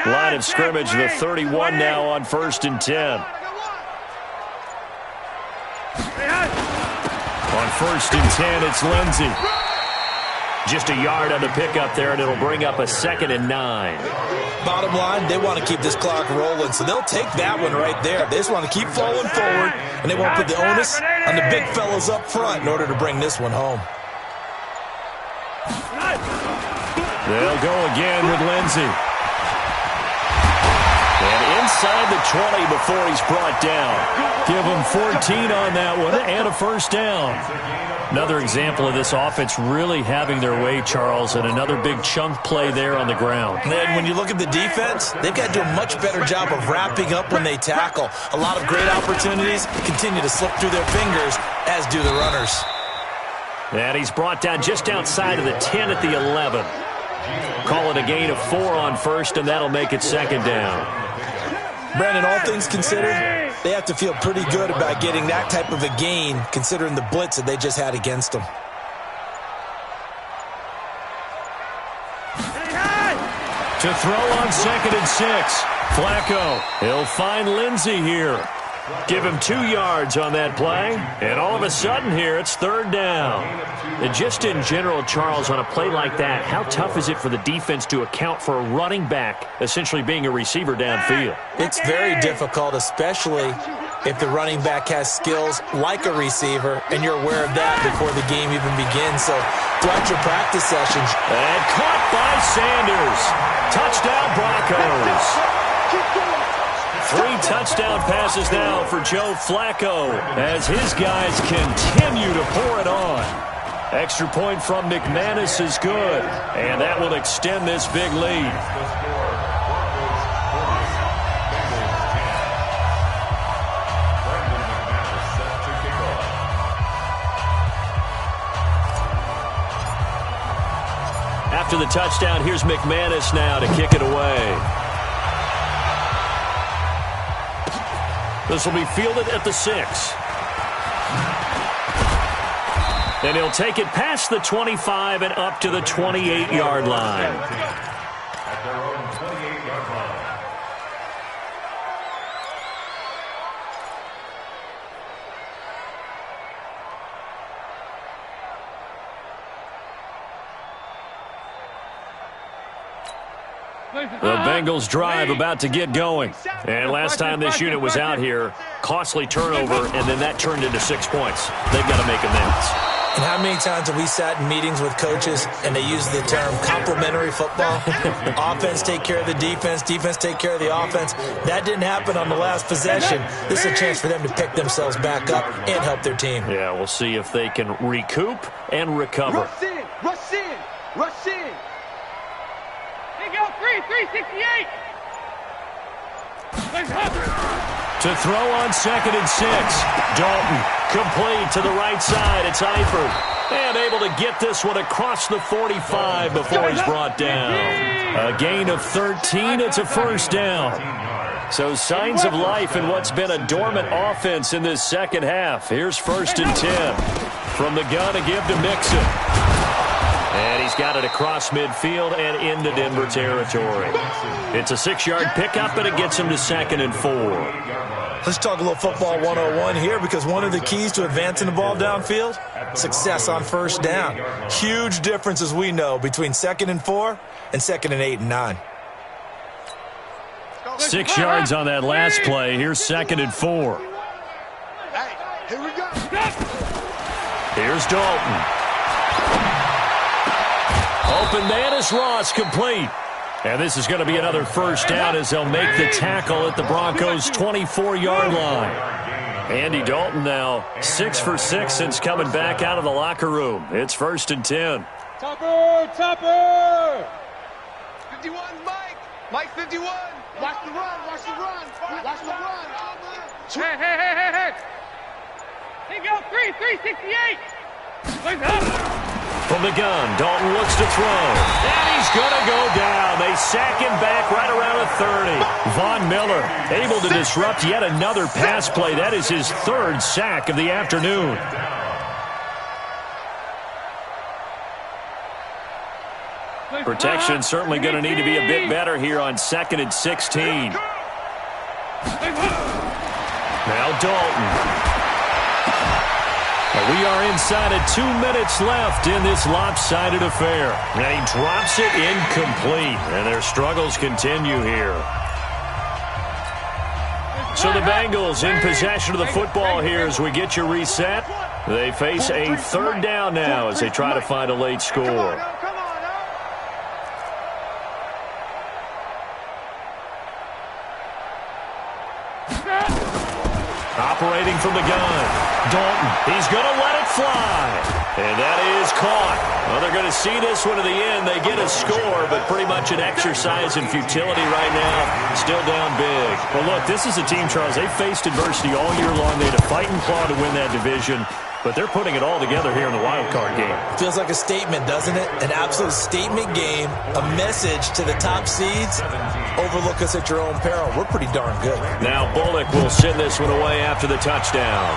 Line of scrimmage, the 31 now on 1st and 10. On 1st and 10, it's Lindsey. Just a yard on the pickup there, and it'll bring up a 2nd and 9. Bottom line, they want to keep this clock rolling, so they'll take that one right there. They just want to keep falling forward, and they won't put the onus on the big fellas up front in order to bring this one home. They'll go again with Lindsey. And inside the 20 before he's brought down. Give him 14 on that one and a 1st down. Another example of this offense really having their way, Charles, and another big chunk play there on the ground. And when you look at the defense, they've got to do a much better job of wrapping up when they tackle. A lot of great opportunities continue to slip through their fingers, as do the runners. And he's brought down just outside of the 10 at the 11. Call it a gain of 4 on 1st, and that'll make it 2nd down. Brandon, all things considered, they have to feel pretty good about getting that type of a gain, considering the blitz that they just had against them. To throw on 2nd and 6. Flacco, he'll find Lindsey here. Give him 2 yards on that play, and all of a sudden here it's third down. And just in general, Charles, on a play like that, how tough is it for the defense to account for a running back essentially being a receiver downfield? It's very difficult, especially if the running back has skills like a receiver, and you're aware of that before the game even begins. So throughout your practice sessions. And caught by Sanders. Touchdown Broncos. 3 touchdown passes now for Joe Flacco as his guys continue to pour it on. Extra point from McManus is good, and that will extend this big lead. After the touchdown, here's McManus now to kick it away. This will be fielded at the 6. And he'll take it past the 25 and up to the 28-yard line. At their own 28-yard line. The Bengals drive about to get going. And last time this unit was out here, costly turnover, and then that turned into 6 points. They've got to make amends. And how many times have we sat in meetings with coaches and they use the term complementary football? Offense take care of the defense, defense take care of the offense. That didn't happen on the last possession. This is a chance for them to pick themselves back up and help their team. Yeah, we'll see if they can recoup and recover. Rush in, rush in, rush in. They go 368. To throw on 2nd and 6. Dalton complete to the right side. It's Eifert. And able to get this one across the 45 before he's brought down. A gain of 13. It's a first down. So signs of life in what's been a dormant offense in this second half. Here's 1st and 10. From the gun to give to Mixon. And he's got it across midfield and into Denver territory. It's a 6-yard pickup, and it gets him to 2nd and 4. Let's talk a little football 101 here, because one of the keys to advancing the ball downfield, success on first down. Huge difference, as we know, between 2nd and 4 and 2nd and 8 and 9. 6 yards on that last play. Here's 2nd and 4. Hey, here we go. Here's Dalton. Open man is Ross, complete. And this is going to be another first down as they'll make the tackle at the Broncos' 24-yard line. Andy Dalton now 6 for 6 since coming back out of the locker room. It's 1st and 10. Topper, Topper. 51, Mike. Mike 51. Watch the run, watch the run. Watch the run. Hey, hey, hey, hey, hey. He go 368. From the gun, Dalton looks to throw. And he's going to go down. They sack him back right around the 30. Von Miller able to disrupt yet another pass play. That is his 3rd sack of the afternoon. Protection certainly going to need to be a bit better here on 2nd and 16. Now Dalton. We are inside of 2 minutes left in this lopsided affair. And he drops it incomplete. And their struggles continue here. So the Bengals in possession of the football here as we get you reset. They face a 3rd down now as they try to find a late score. Operating from the gun. Dalton, he's going to let it fly. And that is caught. Well, they're going to see this one to the end. They get a score, but pretty much an exercise in futility right now. Still down big. Well, look, this is a team, Charles. They've faced adversity all year long. They had to fight and claw to win that division. But they're putting it all together here in the wild card game. Feels like a statement, doesn't it? An absolute statement game, a message to the top seeds. Overlook us at your own peril. We're pretty darn good. Now Bullock will send this one away after the touchdown.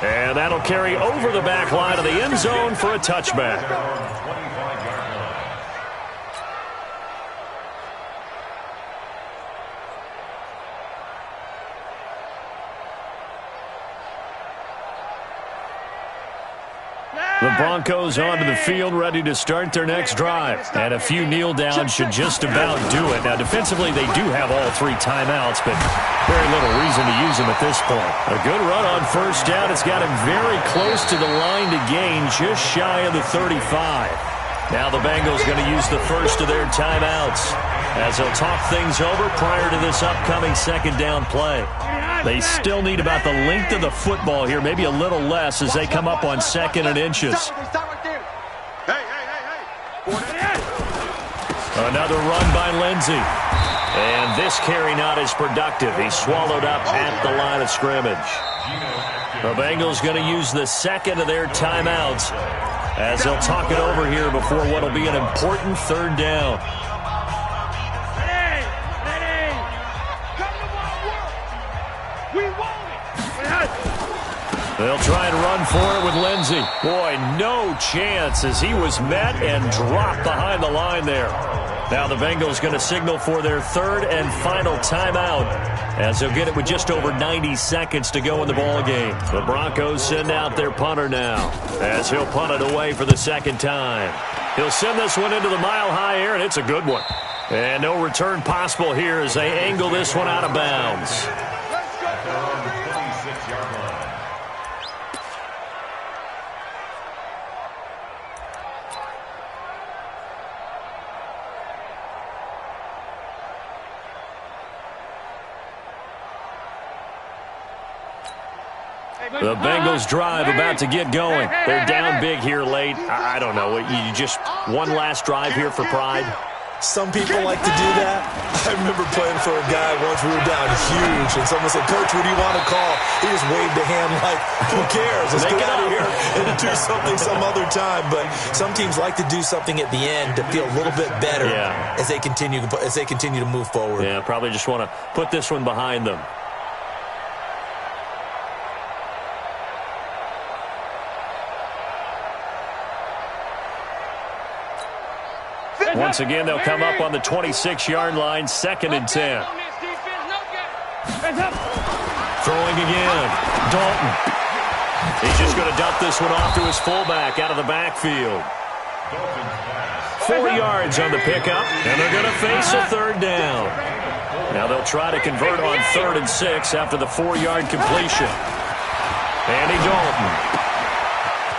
And that'll carry over the back line of the end zone for a touchback. The Broncos onto the field, ready to start their next drive. And a few kneel downs should just about do it. Now, defensively, they do have all 3 timeouts, but very little reason to use them at this point. A good run on first down. It's got him very close to the line to gain, just shy of the 35. Now the Bengals going to use the first of their timeouts as they'll talk things over prior to this upcoming second down play. They still need about the length of the football here, maybe a little less as they come up on 2nd and inches. Another run by Lindsey. And this carry not as productive. He's swallowed up at the line of scrimmage. The Bengals going to use the second of their timeouts as they'll talk it over here before what will be an important 3rd down. They'll try and run for it with Lindsey. Boy, no chance as he was met and dropped behind the line there. Now the Bengals going to signal for their 3rd and final timeout as they'll get it with just over 90 seconds to go in the ball game. The Broncos send out their punter now as he'll punt it away for the 2nd time. He'll send this one into the mile-high air, and it's a good one. And no return possible here as they angle this one out of bounds. The Bengals drive about to get going. They're down big here late. I don't know. You just one last drive here for pride. Some people like to do that. I remember playing for a guy once. We were down huge, and someone said, "Coach, what do you want to call?" He just waved a hand like, "Who cares? Let's get out of here and do something some other time." But some teams like to do something at the end to feel a little bit better as they continue to move forward. Yeah, probably just want to put this one behind them. Once again, they'll come up on the 26-yard line, 2nd and 10. Throwing again. Dalton. He's just going to dump this one off to his fullback out of the backfield. 4 yards on the pickup, and they're going to face a 3rd down. Now they'll try to convert on 3rd and 6 after the 4-yard completion. Andy Dalton.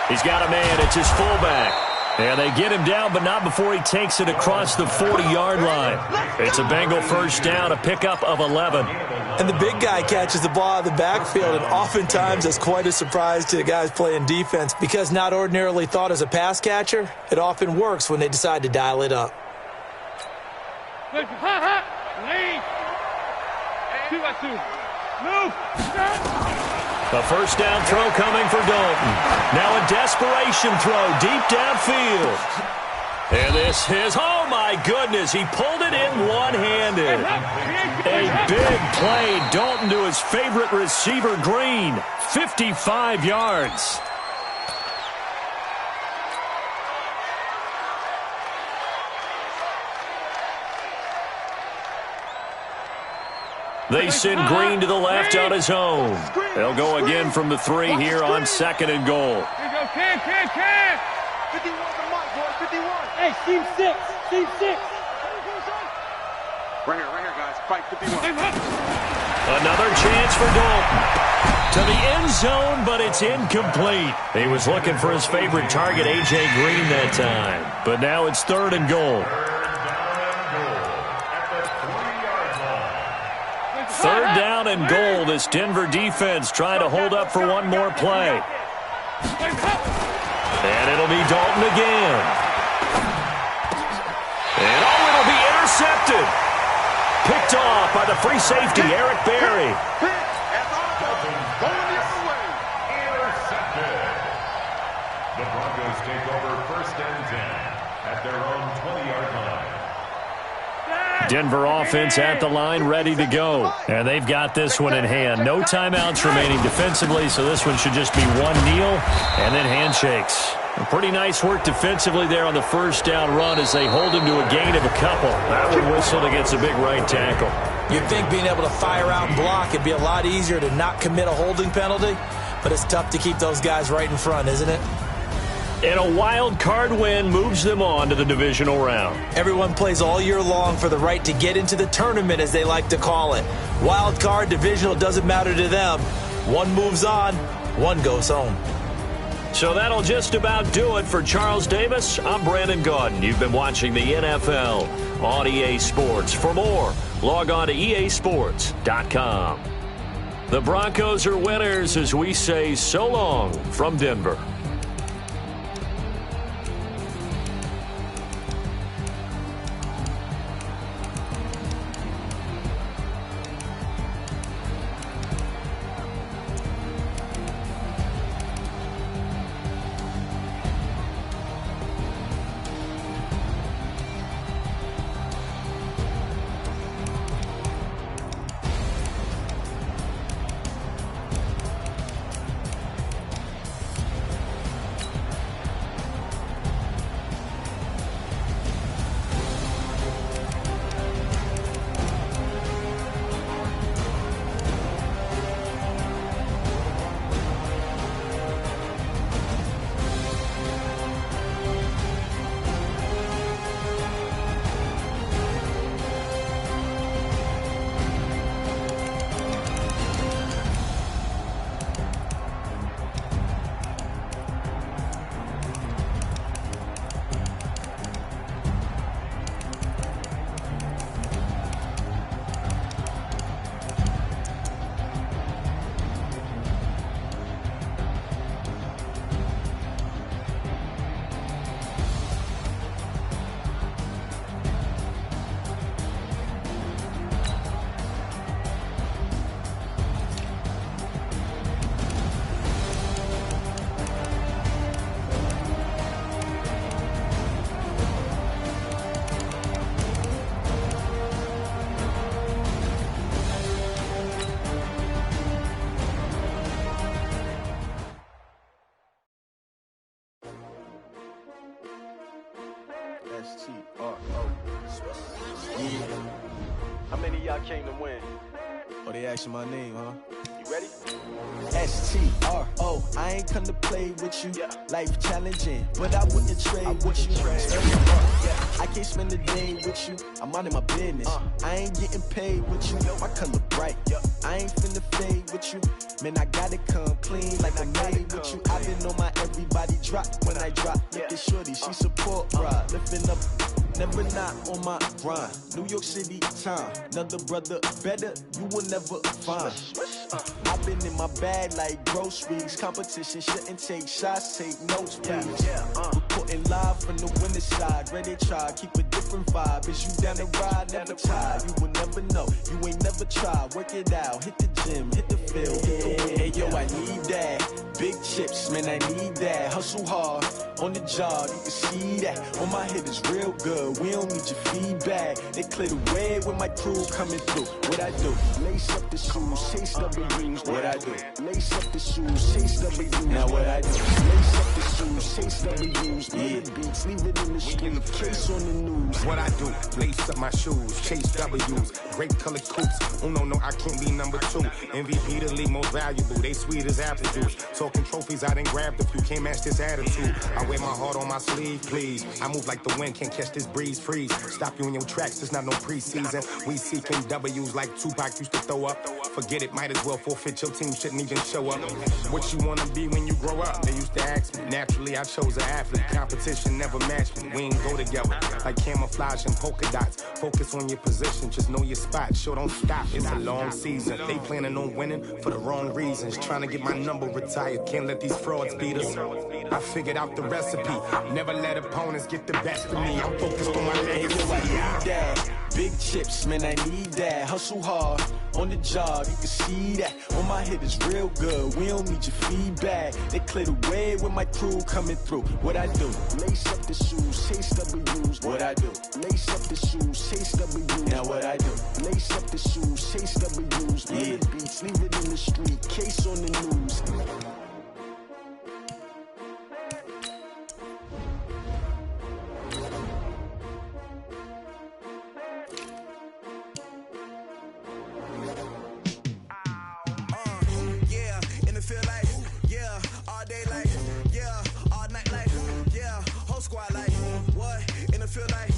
He's got a man. It's his fullback. And they get him down, but not before he takes it across the 40-yard line. It's a Bengal first down, a pickup of 11. And the big guy catches the ball out of the backfield, and oftentimes it's quite a surprise to the guys playing defense because not ordinarily thought as a pass catcher, it often works when they decide to dial it up. A first down throw coming for Dalton. Now a desperation throw deep downfield. And this is, oh my goodness, he pulled it in one-handed. A big play, Dalton to his favorite receiver, Green. 55 yards. They send Green to the left on his own. They'll go again from the 3 here on 2nd and goal. Here you go, Cam. 51 to Mike, boy, 51. Hey, team 6. Right here, guys. Fight 51. Another chance for Dalton. To the end zone, but it's incomplete. He was looking for his favorite target, A.J. Green, that time. But now it's 3rd and goal. 3rd down and goal. This Denver defense trying to hold up for one more play. And it'll be Dalton again. And it'll be intercepted. Picked off by the free safety, Eric Berry. Intercepted. The Broncos take over 1st and 10 at their own 20-yard line. Denver offense at the line, ready to go. And they've got this one in hand. No timeouts remaining defensively, so this one should just be one kneel and then handshakes. Pretty nice work defensively there on the first down run as they hold him to a gain of a couple. That one whistled against a big right tackle. You'd think being able to fire out and block would be a lot easier to not commit a holding penalty, but it's tough to keep those guys right in front, isn't it? And a wild card win moves them on to the divisional round. Everyone plays all year long for the right to get into the tournament, as they like to call it. Wild card, divisional, doesn't matter to them. One moves on, one goes home. So that'll just about do it for Charles Davis. I'm Brandon Gaudin. You've been watching the NFL on EA Sports. For more, log on to easports.com. The Broncos are winners as we say so long from Denver. S-T-R-O. Yeah. How many of y'all came to win? Oh, they asking my name, huh? You ready? S-T-R-O. I ain't come to play with you. Yeah. Life challenging, but I wouldn't trade with you. I can't spend a day with you. I'm minding my business. I ain't getting paid with you. My color bright. I ain't finna fade with you. Man, I gotta come clean like I made with you. I've been on my everybody drop when I drop. Look at shorty, she support ride. Lifting up, never not on my grind. New York City time. Another brother better, you will never find. I've been in my bag like groceries. Competition shouldn't take shots, take notes, please. Reporting live from the winning side. Ready to try, keep a different vibe. Is you down the ride, never tired. You will never know, you ain't never tried. Work it out, hit the gym, hit the field, hit the wind. Hey yo, I need that. Big chips, man, I need that. Hustle hard, on the job, you can see that. On my head is real good, we don't need your feedback. They clear the way with my crew coming through. What I do? Lace up the shoes, chase W's. What I do? Lace up the shoes, chase W's. Now what I do? Lace up the shoes, chase W's. Yeah, beats, leave it in the street, case on the news. What I do? Lace up my shoes, chase W's. Great colored coops. Oh no, I can't be number 2. MVP the league most valuable. They sweet as apple juice. Talking trophies, I done grabbed a few. Can't match this attitude. I wear my heart on my sleeve, please. I move like the wind, can't catch this breeze. Freeze. Stop you in your tracks. There's not no preseason. We seeking W's like Tupac used to throw up. Forget it, might as well forfeit. Your team shouldn't even show up. What you wanna be when you grow up? They used to ask me. Naturally, I chose an athlete. Competition never matched me. We ain't go together like camouflage and polka dots. Focus on your position, just know your spot. Sure, don't stop. It's a long season. They planning on winning for the wrong reasons. Trying to get my number retired. Can't let these frauds beat us. I figured out the recipe. Never let opponents get the best of me. I'm focused on my legacy. Big chips, man, I need that. Hustle hard, on the job, you can see that. On my head is real good, we don't need your feedback. They clear the way with my crew coming through. What I do? Lace up the shoes, chase W's. What I do? Lace up the shoes, chase W's. Now what I do? Lace up the shoes, chase W's. Yeah, beats, leave it in the street, case on the news. Yeah, in the feel like, yeah, all day like, yeah, all night like. feel like